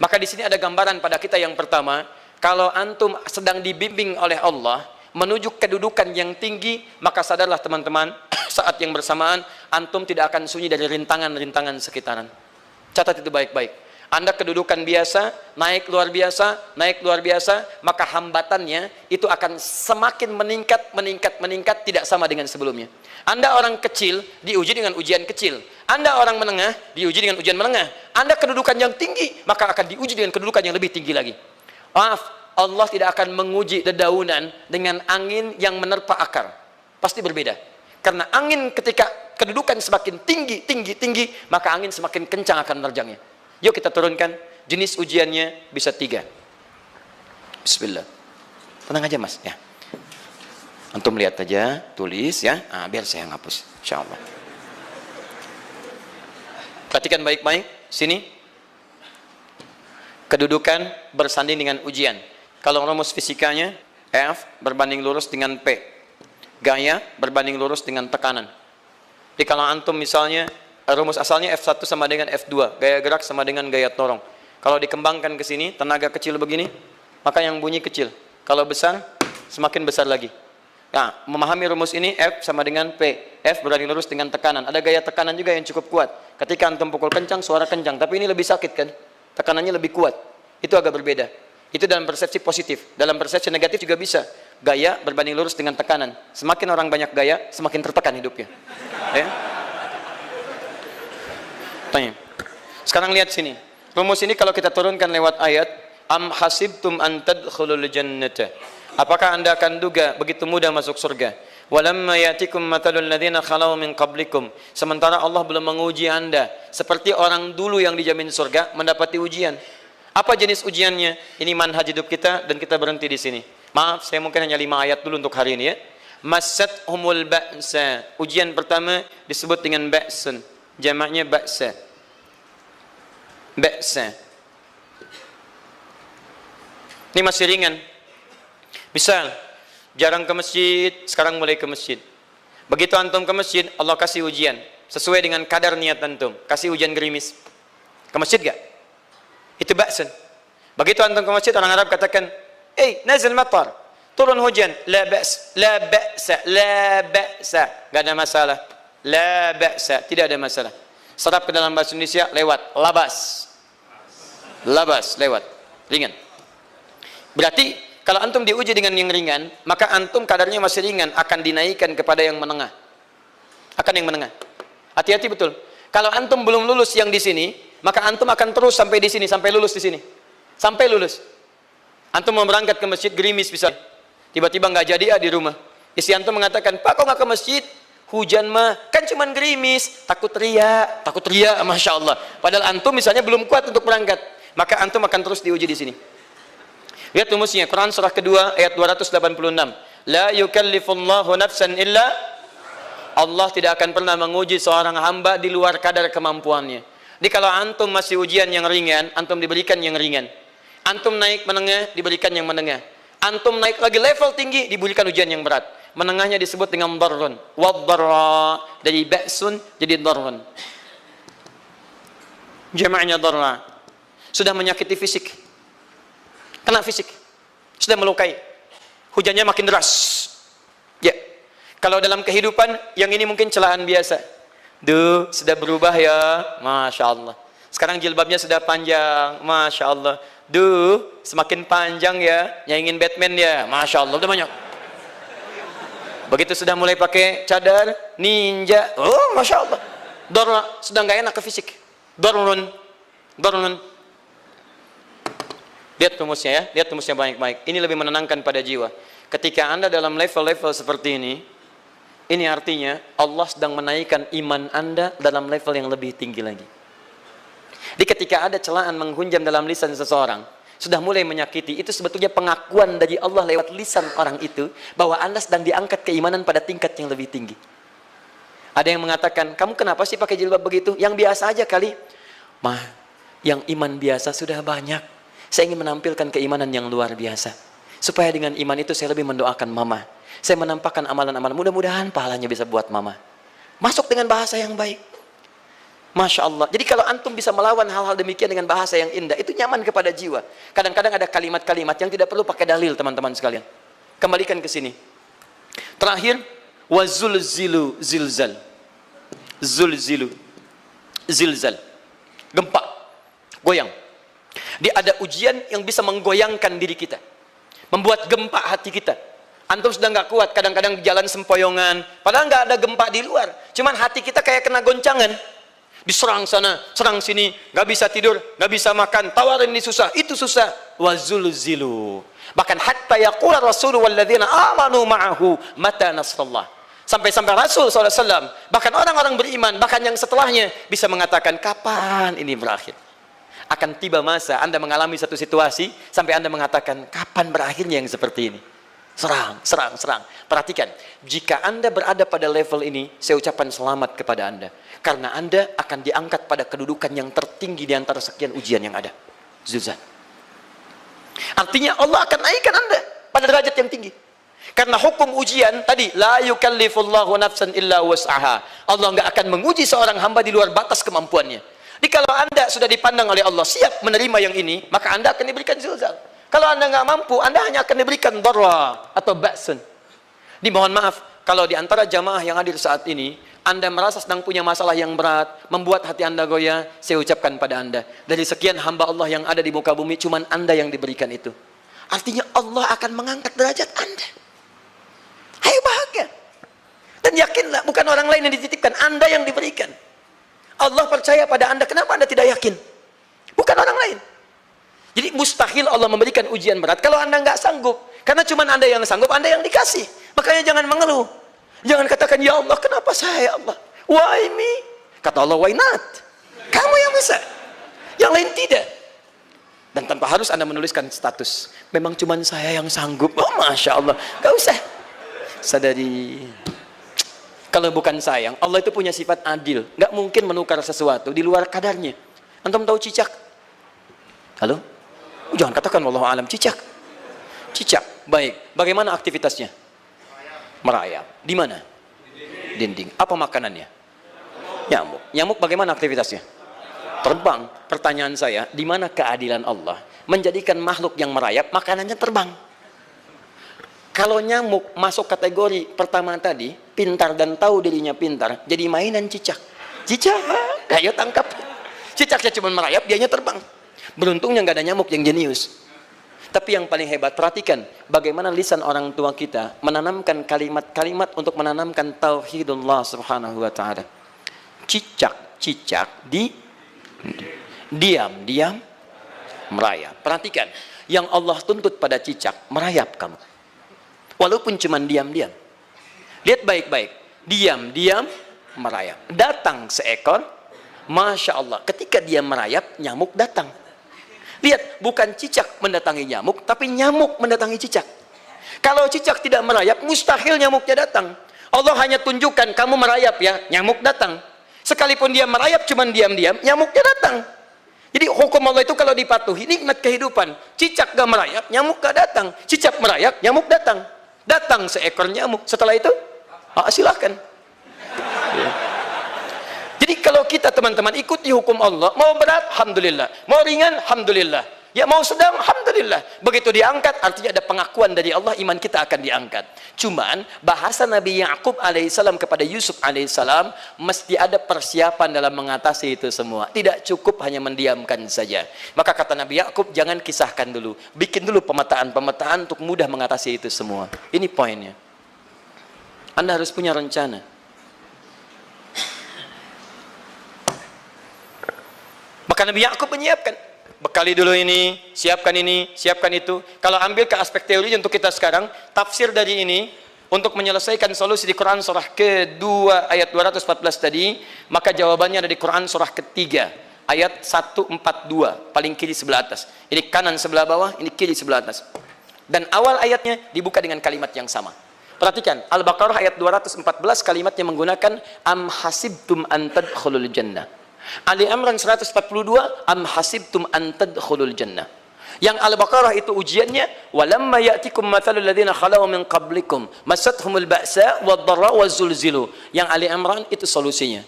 Maka di sini ada gambaran pada kita yang pertama, kalau antum sedang dibimbing oleh Allah menuju kedudukan yang tinggi, maka sadarlah teman-teman, saat yang bersamaan antum tidak akan sunyi dari rintangan-rintangan sekitaran. Catat itu baik-baik. Anda kedudukan biasa, naik luar biasa, maka hambatannya itu akan semakin meningkat, tidak sama dengan sebelumnya. Anda orang kecil, diuji dengan ujian kecil. Anda orang menengah, diuji dengan ujian menengah. Anda kedudukan yang tinggi, maka akan diuji dengan kedudukan yang lebih tinggi lagi. Maaf, Allah tidak akan menguji dedaunan dengan angin yang menerpa akar. Pasti berbeda. Karena angin ketika kedudukan semakin tinggi, maka angin semakin kencang akan menerjangnya. Yuk kita turunkan, jenis ujiannya bisa 3. Bismillah. Tenang aja mas, ya. Antum lihat aja, tulis ya, biar saya ngapus, insyaallah. Perhatikan baik-baik, sini. Kedudukan bersanding dengan ujian. Kalau rumus fisikanya, F berbanding lurus dengan P. Gaya berbanding lurus dengan tekanan. Jadi kalau antum misalnya, rumus asalnya F1 sama dengan F2, gaya gerak sama dengan gaya dorong. Kalau dikembangkan ke sini, tenaga kecil begini, maka yang bunyi kecil. Kalau besar, semakin besar lagi. Nah, memahami rumus ini, F sama dengan P. F berbanding lurus dengan tekanan. Ada gaya tekanan juga yang cukup kuat. Ketika antum pukul kencang, suara kencang. Tapi ini lebih sakit kan? Tekanannya lebih kuat. Itu agak berbeda. Itu dalam persepsi positif. Dalam persepsi negatif juga bisa. Gaya berbanding lurus dengan tekanan. Semakin orang banyak gaya, semakin tertekan hidupnya. Ya? Tanya. Sekarang lihat sini. Rumus ini kalau kita turunkan lewat ayat, am hasibtum an tadkhulul jannata. Apakah Anda akan duga begitu mudah masuk surga? Walamma yatikum matalul ladzina khalau min qablikum. Sementara Allah belum menguji Anda seperti orang dulu yang dijamin surga mendapati ujian. Apa jenis ujiannya? Ini manhaj hidup kita dan kita berhenti di sini. Maaf, saya mungkin hanya 5 ayat dulu untuk hari ini ya. Massathumul ba'sa. Ujian pertama disebut dengan ba'sun. Jamaknya ba'sa. Ba'sa. Ini masih ringan. Misal, jarang ke masjid, sekarang mulai ke masjid. Begitu antum ke masjid, Allah kasih ujian. Sesuai dengan kadar niat antum. Kasih hujan gerimis. Ke masjid gak? Itu ba'sun. Begitu antum ke masjid, orang Arab katakan, nazil matar. Turun hujan. La ba's, la ba'sa, la ba'sa. Gak ada masalah. La ba'sa, tidak ada masalah. Serap ke dalam bahasa Indonesia, lewat. Labas. Labas, lewat. Ringan. Berarti, kalau antum diuji dengan yang ringan, maka antum kadarnya masih ringan, akan dinaikkan kepada yang menengah. Akan yang menengah. Hati-hati betul. Kalau antum belum lulus yang di sini, maka antum akan terus sampai di sini, sampai lulus di sini. Sampai lulus. Antum mau berangkat ke masjid, gerimis bisa. Tiba-tiba nggak jadi di rumah. Istri antum mengatakan, Pak kok nggak ke masjid? Hujan mah, kan cuman gerimis. Takut teriak, Masya Allah. Padahal antum misalnya belum kuat untuk berangkat. Maka antum akan terus diuji di sini. Lihat rumusnya, Quran surah kedua ayat 286. La yukallifullahu nafsan illa. Allah tidak akan pernah menguji seorang hamba di luar kadar kemampuannya. Jadi kalau antum masih ujian yang ringan, antum diberikan yang ringan. Antum naik menengah, diberikan yang menengah. Antum naik lagi level tinggi, diberikan ujian yang berat. Menengahnya disebut dengan darrun. Wad-darra, dari ba'sun jadi darrun. Jamaknya darra. Sudah menyakiti fisik. Kena fisik. Sudah melukai. Hujannya makin deras. Ya. Kalau dalam kehidupan, yang ini mungkin celaan biasa. Duh, sudah berubah ya. Masya Allah. Sekarang jilbabnya sudah panjang. Masya Allah. Duh, semakin panjang ya. Yang ingin Batman ya. Masya Allah. Udah banyak. Begitu sudah mulai pakai cadar, ninja. Oh, Masya Allah. Darra. Sudah nggak enak ke fisik. Darrun. Darrun. Lihat rumusnya ya. Lihat rumusnya baik-baik. Ini lebih menenangkan pada jiwa. Ketika Anda dalam level-level seperti ini artinya Allah sedang menaikkan iman Anda dalam level yang lebih tinggi lagi. Jadi ketika ada celaan menghunjam dalam lisan seseorang, sudah mulai menyakiti, itu sebetulnya pengakuan dari Allah lewat lisan orang itu, bahwa Anda sedang diangkat keimanan pada tingkat yang lebih tinggi. Ada yang mengatakan, kamu kenapa sih pakai jilbab begitu? Yang biasa aja kali. Mah, yang iman biasa sudah banyak. Saya ingin menampilkan keimanan yang luar biasa. Supaya dengan iman itu saya lebih mendoakan mama. Saya menampakkan amalan-amalan, mudah-mudahan pahalanya bisa buat mama. Masuk dengan bahasa yang baik. Masya Allah. Jadi kalau antum bisa melawan hal-hal demikian dengan bahasa yang indah, itu nyaman kepada jiwa. Kadang-kadang ada kalimat-kalimat yang tidak perlu pakai dalil, teman-teman sekalian. Kembalikan ke sini. Terakhir, wazulzilu zilzal. Zulzilu zilzal. Gempa, goyang. Dia ada ujian yang bisa menggoyangkan diri kita, membuat gempa hati kita. Antum sudah nggak kuat, kadang-kadang jalan sempoyongan, padahal nggak ada gempa di luar, cuman hati kita kayak kena goncangan. Diserang sana, serang sini, nggak bisa tidur, nggak bisa makan, tawarin ini susah, itu susah. Wazulzilu. Bahkan hatta yaqula Rasulullah walladzina amanu ma'ahu mata nasrullah. Sampai-sampai Rasul SAW, bahkan orang-orang beriman, bahkan yang setelahnya bisa mengatakan, kapan ini berakhir? Akan tiba masa Anda mengalami satu situasi sampai Anda mengatakan, kapan berakhirnya yang seperti ini? Serang, serang, serang. Perhatikan, jika Anda berada pada level ini, saya ucapkan selamat kepada Anda. Karena Anda akan diangkat pada kedudukan yang tertinggi di antara sekian ujian yang ada. Zuzan. Artinya Allah akan naikkan Anda pada derajat yang tinggi. Karena hukum ujian tadi, la yukallifullahu nafsan illa wus'aha. Allah nggak akan menguji seorang hamba di luar batas kemampuannya. Jadi kalau Anda sudah dipandang oleh Allah siap menerima yang ini, maka Anda akan diberikan zilzal. Kalau Anda nggak mampu, Anda hanya akan diberikan darra atau ba'sun. Dimohon maaf, kalau di antara jamaah yang hadir saat ini, Anda merasa sedang punya masalah yang berat, membuat hati Anda goyah, saya ucapkan pada Anda, dari sekian hamba Allah yang ada di muka bumi, cuman Anda yang diberikan itu. Artinya Allah akan mengangkat derajat Anda. Ayo bahagia. Dan yakinlah, bukan orang lain yang dititipkan, Anda yang diberikan. Allah percaya pada Anda, kenapa Anda tidak yakin? Bukan orang lain. Jadi mustahil Allah memberikan ujian berat kalau Anda nggak sanggup. Karena cuma Anda yang sanggup, Anda yang dikasih. Makanya jangan mengeluh. Jangan katakan, ya Allah, kenapa saya, ya Allah? Why me? Kata Allah, why not? Kamu yang bisa. Yang lain tidak. Dan tanpa harus Anda menuliskan status. Memang cuma saya yang sanggup. Oh, Masya Allah. Gak usah. Sadari. Kalau bukan sayang, Allah itu punya sifat adil. Nggak mungkin menukar sesuatu di luar kadarnya. Antum tahu cicak? Halo? Jangan katakan wallahu alam, cicak. Cicak, baik. Bagaimana aktivitasnya? Merayap. Di mana? Dinding. Apa makanannya? Nyamuk. Nyamuk bagaimana aktivitasnya? Terbang. Pertanyaan saya, di mana keadilan Allah menjadikan makhluk yang merayap makanannya terbang? Kalau nyamuk masuk kategori pertama tadi, pintar dan tahu dirinya pintar, jadi mainan cicak. Cicak, ayo tangkap. Cicaknya cuma merayap, dianya terbang. Beruntungnya nggak ada nyamuk yang jenius. Tapi yang paling hebat, perhatikan bagaimana lisan orang tua kita menanamkan kalimat-kalimat untuk menanamkan tauhidullah subhanahu wa ta'ala. Cicak-cicak diam-diam merayap. Perhatikan, yang Allah tuntut pada cicak, merayap kamu. Walaupun cuma diam-diam. Lihat baik-baik, diam-diam merayap. Datang seekor, Masya Allah, ketika dia merayap, nyamuk datang. Lihat, bukan cicak mendatangi nyamuk, tapi nyamuk mendatangi cicak. Kalau cicak tidak merayap, mustahil nyamuknya datang. Allah hanya tunjukkan, kamu merayap ya, nyamuk datang. Sekalipun dia merayap, cuman diam-diam, nyamuknya datang. Jadi hukum Allah itu kalau dipatuhi, nikmat kehidupan. Cicak gak merayap, nyamuk gak datang. Cicak merayap, nyamuk datang. Datang seekor nyamuk. Setelah itu, silakan. Ya. Jadi kalau kita teman-teman ikuti hukum Allah, mau berat, alhamdulillah. Mau ringan, alhamdulillah. Ya mau sedang, alhamdulillah. Begitu diangkat, artinya ada pengakuan dari Allah, iman kita akan diangkat. Cuman, bahasa Nabi Ya'qub alaihissalam kepada Yusuf alaihissalam, mesti ada persiapan dalam mengatasi itu semua. Tidak cukup hanya mendiamkan saja. Maka kata Nabi Ya'qub, jangan kisahkan dulu. Bikin dulu pemetaan-pemetaan untuk mudah mengatasi itu semua. Ini poinnya. Anda harus punya rencana. Maka Nabi Ya'qub menyiapkan, bekali dulu ini, siapkan itu. Kalau ambil ke aspek teori untuk kita sekarang, tafsir dari ini untuk menyelesaikan solusi di Quran surah kedua ayat 214 tadi, maka jawabannya ada di Quran surah ketiga ayat 142, paling kiri sebelah atas. Ini kanan sebelah bawah, ini kiri sebelah atas. Dan awal ayatnya dibuka dengan kalimat yang sama. Perhatikan, Al-Baqarah ayat 214 kalimatnya menggunakan am hasibtum an tadkhulul jannah. Ali Imran 142 am hasibtum an tadkhulul jannah. Yang Al-Baqarah itu ujiannya, walamma ya'tikum mathalul ladzina khalau min qablikum masathumul ba'sa wad-dharra waz-zulzilu. Yang Ali Imran itu solusinya.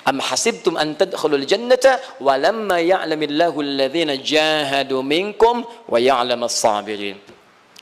Am hasibtum an tadkhulul jannata walamma ya'lamillahu alladhina jahadu minkum wa ya'lamas sabirin.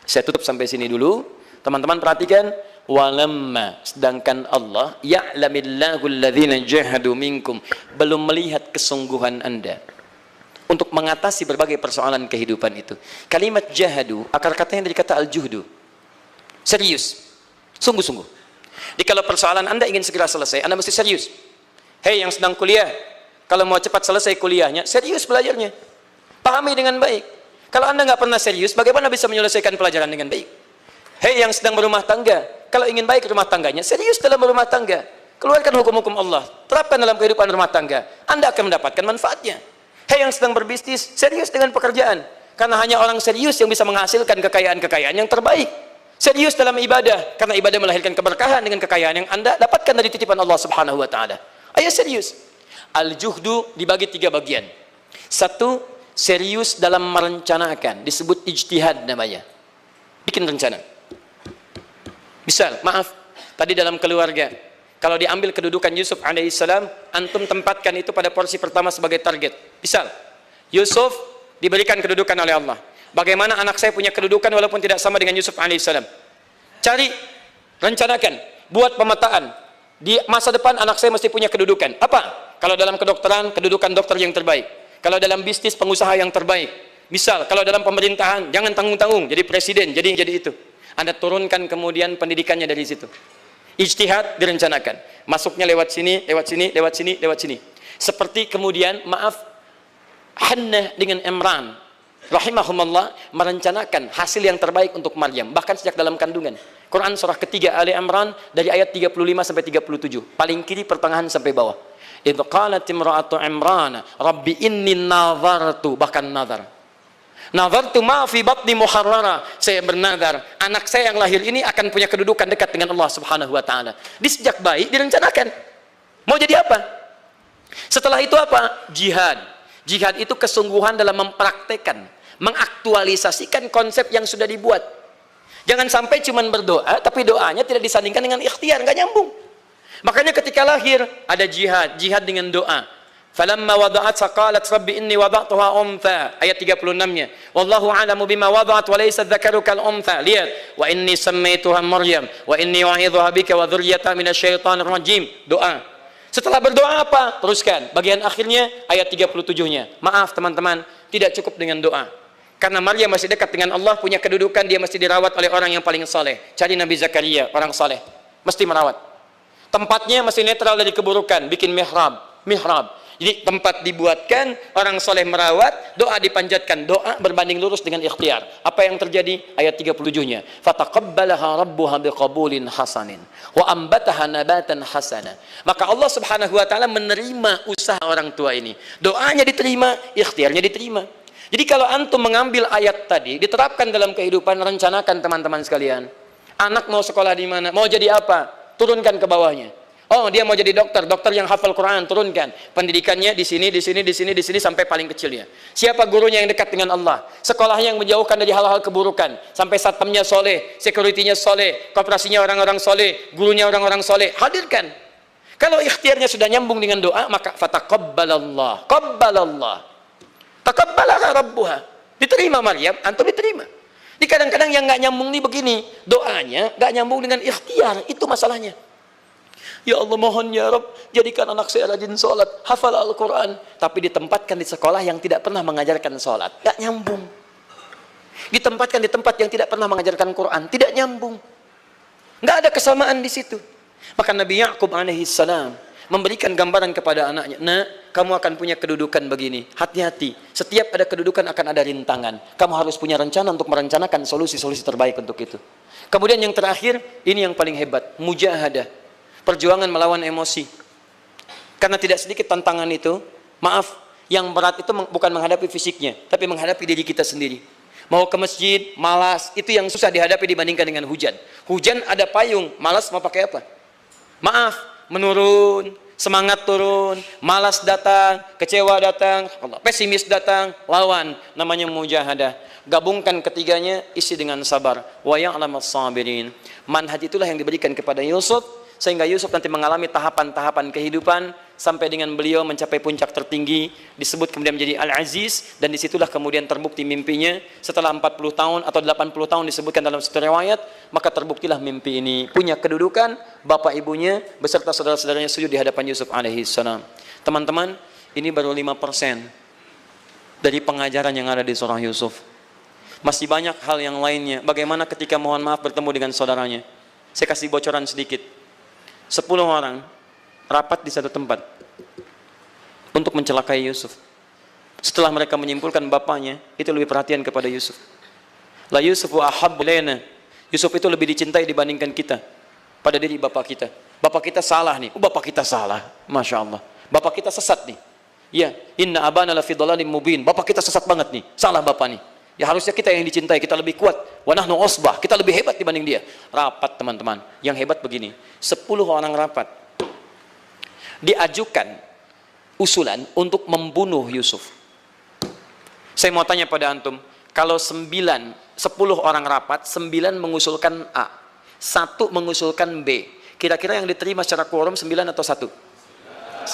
Saya tutup sampai sini dulu. Teman-teman perhatikan, walamma, sedangkan Allah ya'lamillahu alladhina jahadu minkum, belum melihat kesungguhan Anda untuk mengatasi berbagai persoalan kehidupan itu. Kalimat jahadu, akar katanya dari kata al-juhdu. Serius, sungguh-sungguh. Jadi kalau persoalan Anda ingin segera selesai, Anda mesti serius. Hei yang sedang kuliah, kalau mau cepat selesai kuliahnya, serius belajarnya. Pahami dengan baik. Kalau Anda nggak pernah serius, bagaimana bisa menyelesaikan pelajaran dengan baik? Hei yang sedang berumah tangga, kalau ingin baik rumah tangganya, serius dalam berumah tangga. Keluarkan hukum-hukum Allah, terapkan dalam kehidupan rumah tangga. Anda akan mendapatkan manfaatnya. Hei yang sedang berbisnis, serius dengan pekerjaan. Karena hanya orang serius yang bisa menghasilkan kekayaan-kekayaan yang terbaik. Serius dalam ibadah, karena ibadah melahirkan keberkahan dengan kekayaan yang Anda dapatkan dari titipan Allah Subhanahu wa taala. Ayo serius. Al-juhdu dibagi 3 bagian. 1, serius dalam merencanakan, disebut ijtihad namanya. Bikin rencana. Misal, maaf, tadi dalam keluarga, kalau diambil kedudukan Yusuf alaihissalam, antum tempatkan itu pada porsi pertama sebagai target. Misal, Yusuf diberikan kedudukan oleh Allah. Bagaimana anak saya punya kedudukan walaupun tidak sama dengan Yusuf alaihissalam? Cari, rencanakan, buat pemetaan. Di masa depan anak saya mesti punya kedudukan. Apa? Kalau dalam kedokteran, kedudukan dokter yang terbaik. Kalau dalam bisnis, pengusaha yang terbaik. Misal, kalau dalam pemerintahan, jangan tanggung-tanggung, jadi presiden, jadi itu. Anda turunkan kemudian pendidikannya dari situ. Ijtihad direncanakan. Masuknya lewat sini, lewat sini, lewat sini, lewat sini. Seperti kemudian, maaf, Hannah dengan Imran rahimahumullah merencanakan hasil yang terbaik untuk Maryam, bahkan sejak dalam kandungan. Quran surah ketiga Ali Imran dari ayat 35 sampai 37. Paling kiri pertengahan sampai bawah. Idz qalat imra'atu Imran, Rabbi inni nazartu, bahkan nazar. Nazartu ma fi batni muharrara, saya bernazar anak saya yang lahir ini akan punya kedudukan dekat dengan Allah Subhanahu wa taala. Di sejak bayi direncanakan. Mau jadi apa? Setelah itu apa? Jihad. Jihad itu kesungguhan dalam mempraktekkan, mengaktualisasikan konsep yang sudah dibuat. Jangan sampai cuma berdoa tapi doanya tidak disandingkan dengan ikhtiar, nggak nyambung. Makanya ketika lahir ada jihad, jihad dengan doa. Falamma wada'at saqalat rabbi inni wada'tuha untha, ayat 36-nya. Wallahu a'lamu bima wada'at wa laysa dzakaru kal untha. Lihat, wa inni sammaituha Maryam wa inni u'idzuha bika wa dzurriyyataha minasyaitonir rajim. Doa. Setelah berdoa apa? Teruskan. Bagian akhirnya ayat 37-nya. Maaf teman-teman, tidak cukup dengan doa. Karena Maryam masih dekat dengan Allah, punya kedudukan, dia mesti dirawat oleh orang yang paling saleh. Cari Nabi Zakaria, orang saleh. Mesti merawat. Tempatnya masih netral dari keburukan, bikin mihrab. Jadi tempat dibuatkan, orang soleh merawat, doa dipanjatkan, doa berbanding lurus dengan ikhtiar. Apa yang terjadi? Ayat 37-nya. Fataqabbalaha rabbuha biqabulin hasanin wa ambataha nabatan hasana. Maka Allah Subhanahu wa taala menerima usaha orang tua ini. Doanya diterima, ikhtiarnya diterima. Jadi kalau antum mengambil ayat tadi, diterapkan dalam kehidupan, rencanakan teman-teman sekalian. Anak mau sekolah di mana? Mau jadi apa? Turunkan ke bawahnya. Oh, dia mau jadi dokter, dokter yang hafal Quran, turunkan. Pendidikannya di sini, di sini, di sini, di sini sampai paling kecilnya. Siapa gurunya yang dekat dengan Allah? Sekolahnya yang menjauhkan dari hal-hal keburukan, sampai satpamnya soleh, securitynya soleh, koperasinya orang-orang soleh, gurunya orang-orang soleh. Hadirkan. Kalau ikhtiarnya sudah nyambung dengan doa, maka fataqabbalallah, qabbalallah. Taqabbalaha rabbuha. Diterima Maryam, antum diterima. Di kadang-kadang yang nggak nyambung nih begini, doanya nggak nyambung dengan ikhtiar, itu masalahnya. Ya Allah mohon ya Rabb, jadikan anak saya rajin sholat, hafal Al-Quran, tapi ditempatkan di sekolah yang tidak pernah mengajarkan sholat, nggak nyambung. Ditempatkan di tempat yang tidak pernah mengajarkan Quran, tidak nyambung. Nggak ada kesamaan di situ. Maka Nabi Ya'qub alaihissalam memberikan gambaran kepada anaknya, nak, kamu akan punya kedudukan begini, hati-hati, setiap ada kedudukan akan ada rintangan, kamu harus punya rencana untuk merencanakan solusi-solusi terbaik untuk itu. Kemudian yang terakhir, ini yang paling hebat, mujahadah, perjuangan melawan emosi. Karena tidak sedikit tantangan itu, maaf, yang berat itu bukan menghadapi fisiknya, tapi menghadapi diri kita sendiri. Mau ke masjid, malas, itu yang susah dihadapi dibandingkan dengan hujan. Hujan ada payung, malas mau pakai apa? Maaf, menurun, semangat turun, malas datang, kecewa datang, pesimis datang, lawan, namanya mujahadah. Gabungkan ketiganya, isi dengan sabar. Wa ya'lamas sabirin. Manhaj itulah yang diberikan kepada Yusuf, sehingga Yusuf nanti mengalami tahapan-tahapan kehidupan sampai dengan beliau mencapai puncak tertinggi, disebut kemudian menjadi Al-Aziz, dan disitulah kemudian terbukti mimpinya setelah 40 tahun atau 80 tahun disebutkan dalam satu riwayat, maka terbuktilah mimpi ini punya kedudukan, bapak ibunya beserta saudara-saudaranya sujud di hadapan Yusuf alaihissalam. Teman-teman, ini baru 5% dari pengajaran yang ada di surah Yusuf. Masih banyak hal yang lainnya. Bagaimana ketika mohon maaf bertemu dengan saudaranya. Saya kasih bocoran sedikit. 10 orang rapat di satu tempat untuk mencelakai Yusuf. Setelah mereka menyimpulkan bapaknya itu lebih perhatian kepada Yusuf. La Yusufu ahabbu ilaina. Yusuf itu lebih dicintai dibandingkan kita pada diri bapak kita. Bapak kita salah nih. Bapak kita salah. Masya Allah. Bapak kita sesat nih. Ya, inna abana lafi dhalalim mubin. Bapak kita sesat banget nih. Salah bapak nih. Ya harusnya kita yang dicintai, kita lebih kuat. Wa nahnu usbah, kita lebih hebat dibanding dia. Rapat teman-teman. Yang hebat begini, 10 orang rapat. Diajukan usulan untuk membunuh Yusuf. Saya mau tanya pada antum, kalau 10 orang rapat, 9 mengusulkan A, 1 mengusulkan B. Kira-kira yang diterima secara quorum 9 atau 1?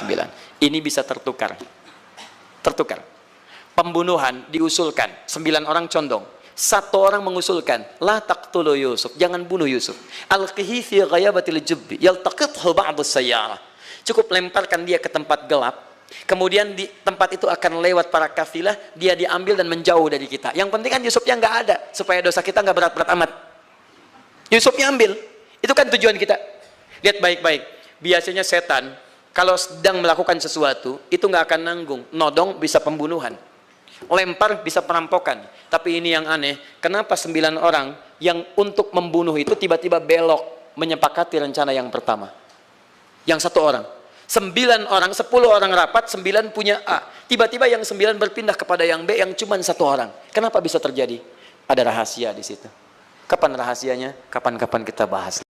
9. Ini bisa tertukar. Tertukar. Pembunuhan diusulkan, 9 orang condong. 1 orang mengusulkan, la taqtulu Yusuf, jangan bunuh Yusuf. Alqihi fi ghayabatil jubbi, yaltaqithu ba'd as-sayyarah. Cukup lemparkan dia ke tempat gelap. Kemudian di tempat itu akan lewat para kafilah, dia diambil dan menjauh dari kita. Yang penting kan Yusufnya nggak ada, supaya dosa kita nggak berat-berat amat. Yusufnya ambil, itu kan tujuan kita. Lihat baik-baik. Biasanya setan kalau sedang melakukan sesuatu itu nggak akan nanggung. Nodong bisa pembunuhan. Lempar bisa perampokan. Tapi ini yang aneh, kenapa 9 orang yang untuk membunuh itu tiba-tiba belok menyepakati rencana yang pertama? Yang 1 orang. 9 orang, 10 orang rapat, 9 punya A. Tiba-tiba yang 9 berpindah kepada yang B yang cuma 1 orang. Kenapa bisa terjadi? Ada rahasia di situ. Kapan rahasianya? Kapan-kapan kita bahas.